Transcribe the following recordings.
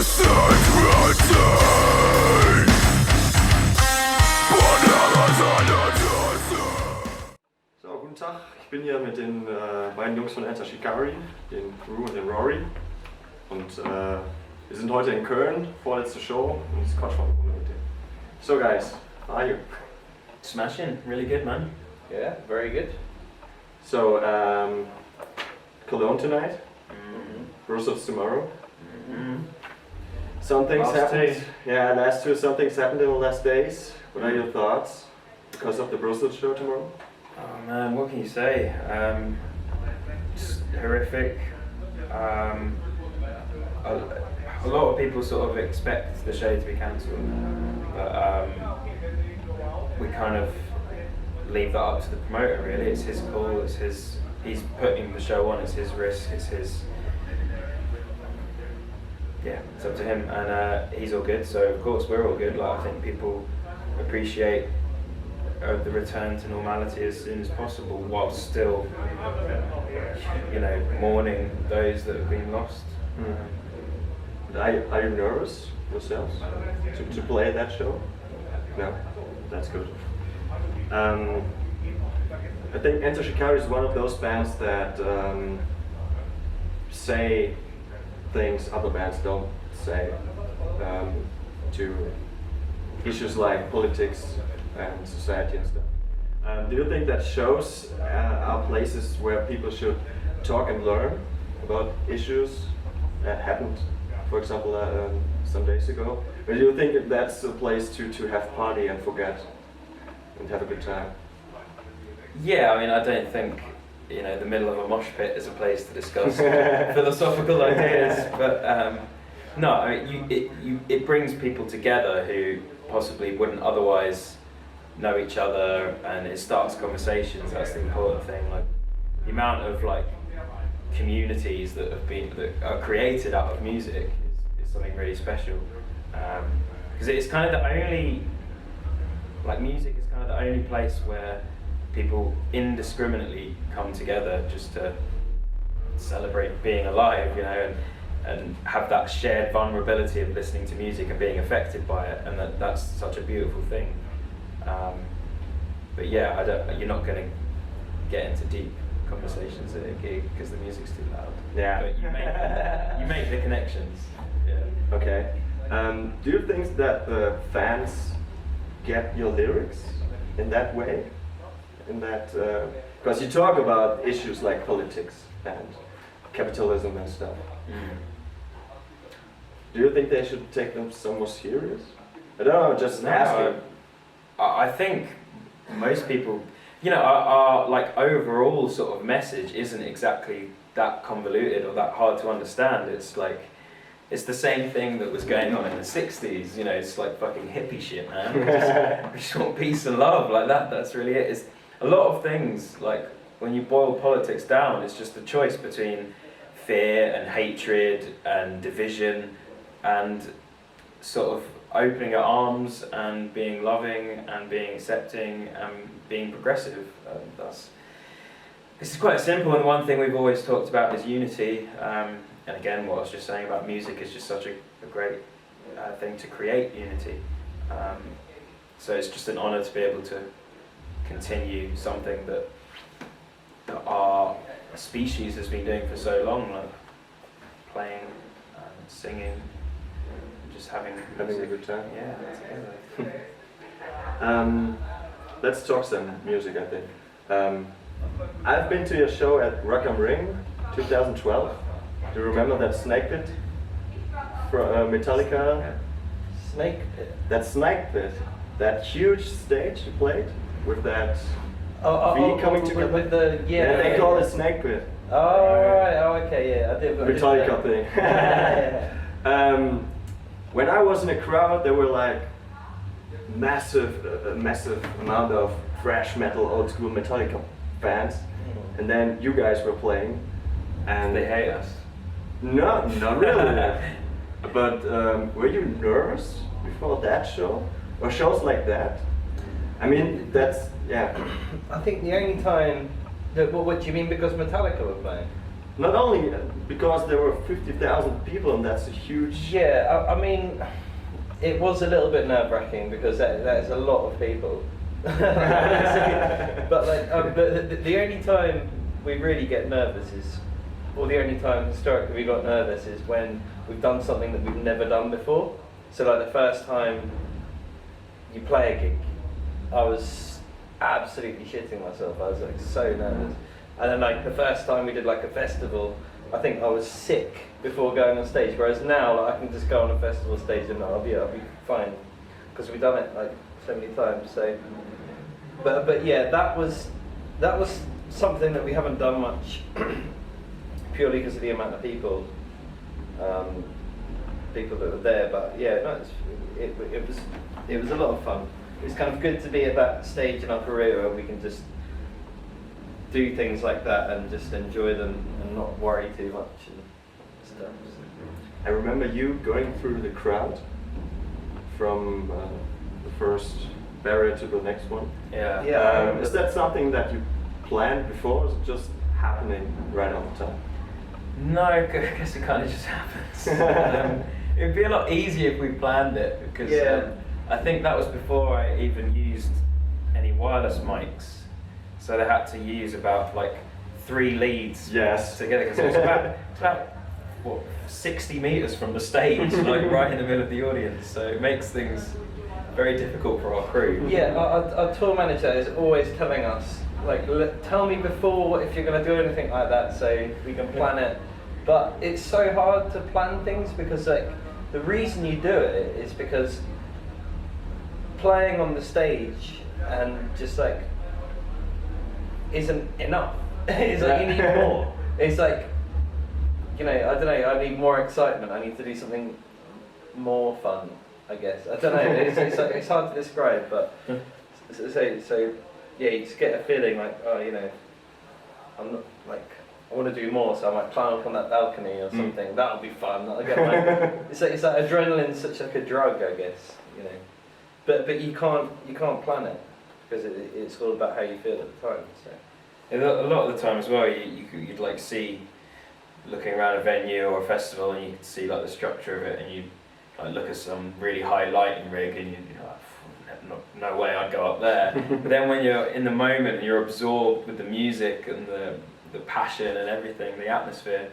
So, guten Tag, ich bin hier mit den beiden Jungs von ENTER SHIKARI, den Drew und den Rory. Und wir sind heute in Köln, vorletzte Show, und es quatschen wir eine Runde mit denen. So guys, how are you? Smashing, really good, man. Yeah, very good. So, Cologne tonight, Mm-hmm. Brussels tomorrow. Mm-hmm. Some things Last happened. two. Yeah, last two, some things happened in the last days. What are your thoughts because of the Brussels show tomorrow? Oh man, what can you say? Just horrific. A lot of people sort of expect the show to be cancelled, but we kind of leave that up to the promoter. Really, it's his call. It's his. He's putting the show on. It's his risk. It's his. Yeah, it's up to him, and he's all good. So of course we're all good. Like I think people appreciate the return to normality as soon as possible, while still, mourning those that have been lost. Are you nervous yourselves to play that show? No? That's good. I think ENTER SHIKARI is one of those bands that say things other bands don't say to issues like politics and society and stuff. Do you think that shows are places where people should talk and learn about issues that happened, for example, some days ago? Or do you think that's a place to have party and forget and have a good time? Yeah, I mean, I don't think the middle of a mosh pit is a place to discuss philosophical ideas, but no, I mean, it brings people together who possibly wouldn't otherwise know each other, and it starts conversations. That's the important thing. Like the amount of communities that are created out of music is something really special, because it's kind of the only music is kind of the only place where people indiscriminately come together just to celebrate being alive, and have that shared vulnerability of listening to music and being affected by it, and that's such a beautiful thing. But yeah, you're not going to get into deep conversations at a gig because the music's too loud. Yeah. But you make the connections. Yeah. Okay. Do you think that the fans get your lyrics in that way? In that, because you talk about issues like politics and capitalism and stuff. Do you think they should take them some more serious? I don't know, just asking. I think most people, our overall sort of message isn't exactly that convoluted or that hard to understand. It's the same thing that was going on in the 60s, it's like fucking hippie shit, man. We just want peace and love, like that, that's really it. It's a lot of things, when you boil politics down, it's just the choice between fear and hatred and division and sort of opening your arms and being loving and being accepting and being progressive. This is quite simple, and the one thing we've always talked about is unity. And again, what I was just saying about music is just such a great thing to create unity. So it's just an honour to be able to continue something that our species has been doing for so long, like playing, singing, just having a good time. Yeah, together. Let's talk some music, I think. I've been to your show at Rock am Ring 2012. Do you remember that Snake Pit from Metallica? Snake Pit? That Snake Pit, that huge stage you played with that V coming together. With the, they call it Snake Pit. Oh, right, okay, yeah, I did. Metallica thing. When I was in a crowd, there were a massive amount of thrash metal, old school Metallica fans, and then you guys were playing, and they hate us. No, not really. But were you nervous before that show, or shows like that? I mean, that's, yeah. I think the only time, what do you mean, because Metallica were playing? Not only because there were 50,000 people, and that's a huge. Yeah, I mean, it was a little bit nerve-wracking because there's a lot of people. But like, but the only time we really get nervous is, or the only time historically we got nervous is when we've done something that we've never done before. So like the first time you play a gig, I was absolutely shitting myself. I was like so nervous. And then like the first time we did like a festival, I think I was sick before going on stage. Whereas now like, I can just go on a festival stage and I'll be fine because we've done it like so many times. So, but yeah, that was something that we haven't done much purely because of the amount of people that were there. But yeah, no, it was a lot of fun. It's kind of good to be at that stage in our career where we can just do things like that and just enjoy them and not worry too much and stuff. I remember you going through the crowd from the first barrier to the next one. Yeah. Is that something that you planned before, or is it just happening right on the time? No, I guess it kind of just happens. It'd be a lot easier if we planned it because I think that was before I even used any wireless mics. So they had to use about like 3 leads together because it's about what 60 meters from the stage, like right in the middle of the audience. So it makes things very difficult for our crew. Yeah, our tour manager is always telling us like, tell me before if you're going to do anything like that so we can plan it. But it's so hard to plan things because like the reason you do it is because playing on the stage and just like isn't enough. It's like you need more. It's like, you know, I don't know, I need more excitement. I need to do something more fun, I guess. I don't know, it's hard to describe, but so yeah, you just get a feeling like, oh, you know, I'm not like, I want to do more, so I might climb up on that balcony or something. That'll be fun. I'll get it's like adrenaline's such like a drug, I guess, you know. But you can't plan it because it's all about how you feel at the time. So a lot of the time as well, you'd like see looking around a venue or a festival, and you could see like the structure of it, and you like look at some really high lighting rig, and you're like, no way I'd go up there. But then when you're in the moment and you're absorbed with the music and the passion and everything, the atmosphere,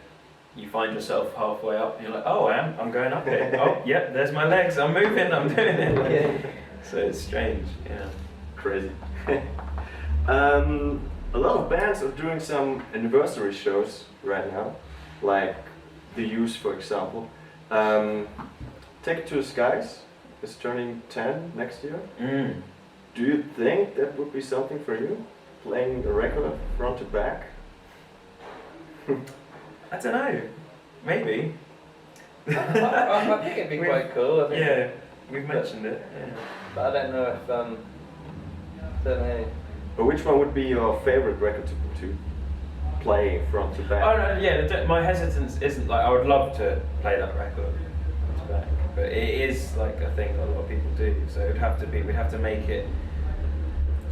you find yourself halfway up, and you're like, oh, I'm going up here. Oh, yep, there's my legs. I'm moving. I'm doing it. Like, so it's strange. Yeah. Crazy. A lot of bands are doing some anniversary shows right now, like the Youth, for example. Take It to the Skies is turning 10 next year. Do you think that would be something for you, playing a record front to back? I don't know. Maybe. I think it'd be quite cool. I think. Yeah, we've mentioned it. Yeah. But I don't know if don't know. But which one would be your favorite record to play front to back? Oh no, yeah. My hesitance isn't like I would love to play that record front to back, but it is like a thing that a lot of people do. So it'd have to be. We'd have to make it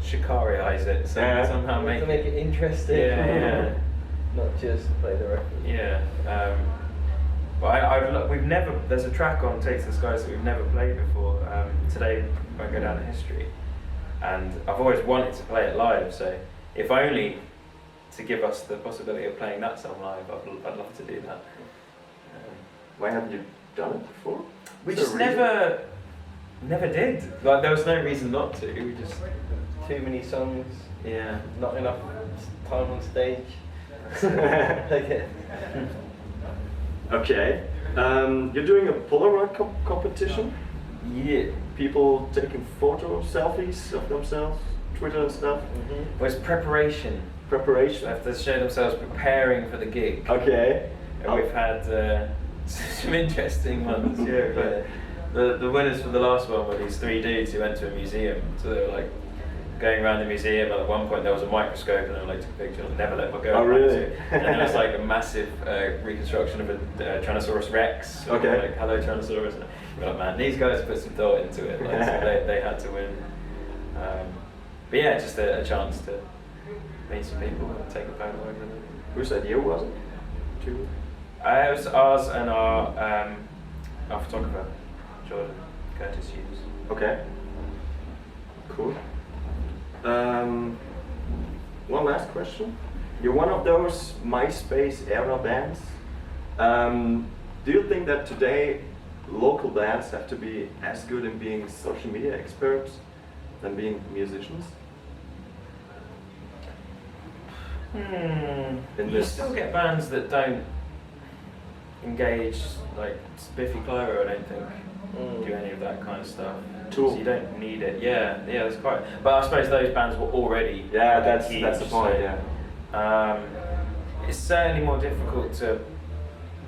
Shikari-ize it. So somehow make it interesting. Yeah. Not just play the record. Yeah. But we've never. There's a track on Take to the Skies that we've never played before. Today won't go down in history, and I've always wanted to play it live. So if only to give us the possibility of playing that song live, I'd love to do that. Why haven't you done it before? We just never did. Like there was no reason not to. We just too many songs. Yeah. Not enough time on stage. Okay. You're doing a Polaroid competition? Yeah. People taking selfies of themselves, Twitter and stuff? Well, it's preparation. Preparation? They have to show themselves preparing for the gig. Okay. And we've had some interesting ones. Yeah. But the winners for the last one were these 3 dudes who went to a museum. So they were like going around the museum, and at one point there was a microscope, and they were like, took a picture and never let them go. Oh, really? And there was like a massive reconstruction of a Tyrannosaurus Rex. Okay. Like, hello Tyrannosaurus. And we're like, man, these guys put some thought into it. Like, so they had to win. But yeah, just a chance to meet some people and take a photo over them. Whose idea was it? to? It was ours and our photographer, Jordan Curtis Hughes. Okay. Cool. One last question. You're one of those MySpace era bands. Do you think that today local bands have to be as good in being social media experts than being musicians? You still get bands that don't engage, like Biffy Clyro, I don't think do any of that kind of stuff. Tool. So you don't need it. Yeah, that's quite. But I suppose those bands were already. Yeah, huge, that's the point. so, Yeah. It's certainly more difficult to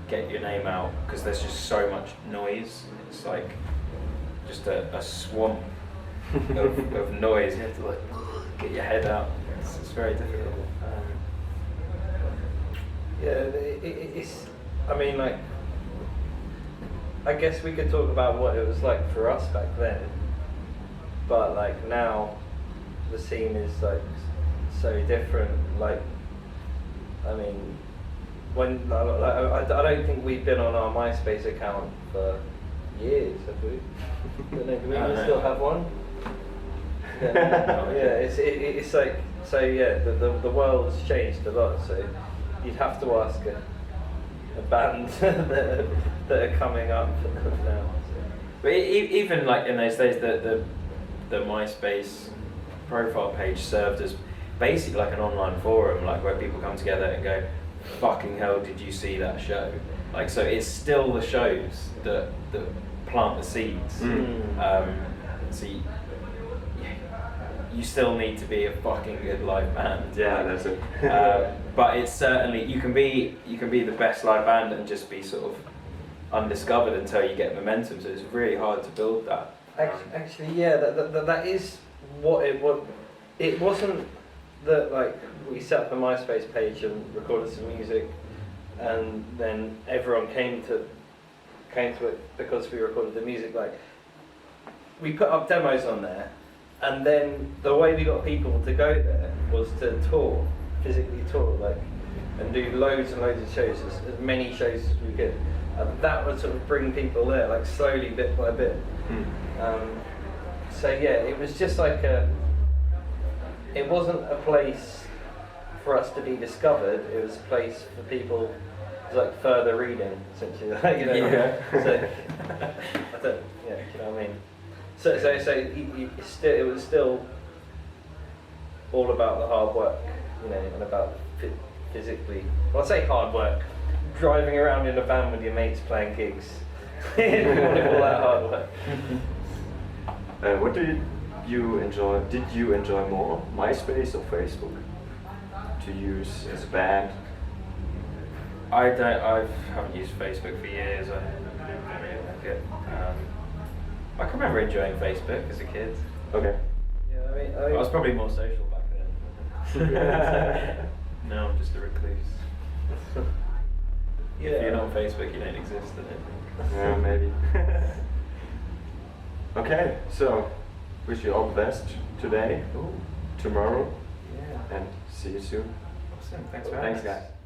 get your name out because there's just so much noise. It's like just a swamp of noise. You have to like get your head out. It's very difficult. It's. I mean, like, I guess we could talk about what it was like for us back then, but like now, the scene is like so different. Like, I mean, when I don't think we've been on our MySpace account for years, have we? Don't know, do we still have one? Yeah, it's like, so yeah, the world's changed a lot, so you'd have to ask a band that are coming up now. So. But even like in those days, the MySpace profile page served as basically like an online forum, like where people come together and go, "Fucking hell, did you see that show?" Like, so it's still the shows that plant the seeds. So you still need to be a fucking good live band. Yeah, that's it. But it's certainly you can be the best live band and just be sort of undiscovered until you get momentum. So it's really hard to build that. Actually, yeah, that is what it was. It wasn't that like we set up a MySpace page and recorded some music, and then everyone came to it because we recorded the music. Like, we put up demos on there. And then the way we got people to go there was to tour, physically tour, like, and do loads and loads of shows, as many shows as we could. And that would sort of bring people there, like slowly, bit by bit. So yeah, it was just like it wasn't a place for us to be discovered, it was a place for people, it was like further reading, essentially, like, you know. Yeah. So, I don't, yeah, you know what I mean? So it was still all about the hard work, you know, and about physically. Well, I say hard work. Driving around in a van with your mates playing gigs. If you want to call that hard work. What do you enjoy? Did you enjoy more MySpace or Facebook to use as a band? I haven't used Facebook for years. I don't really like it. I can remember enjoying Facebook as a kid. Okay. Yeah, I I was probably more social back then. Now I'm just a recluse. Yeah. If you're not on Facebook, you don't exist, I don't think. Yeah, maybe. Okay, so wish you all the best today, tomorrow, Yeah. and see you soon. Awesome. Thanks for having Thanks, us. guys.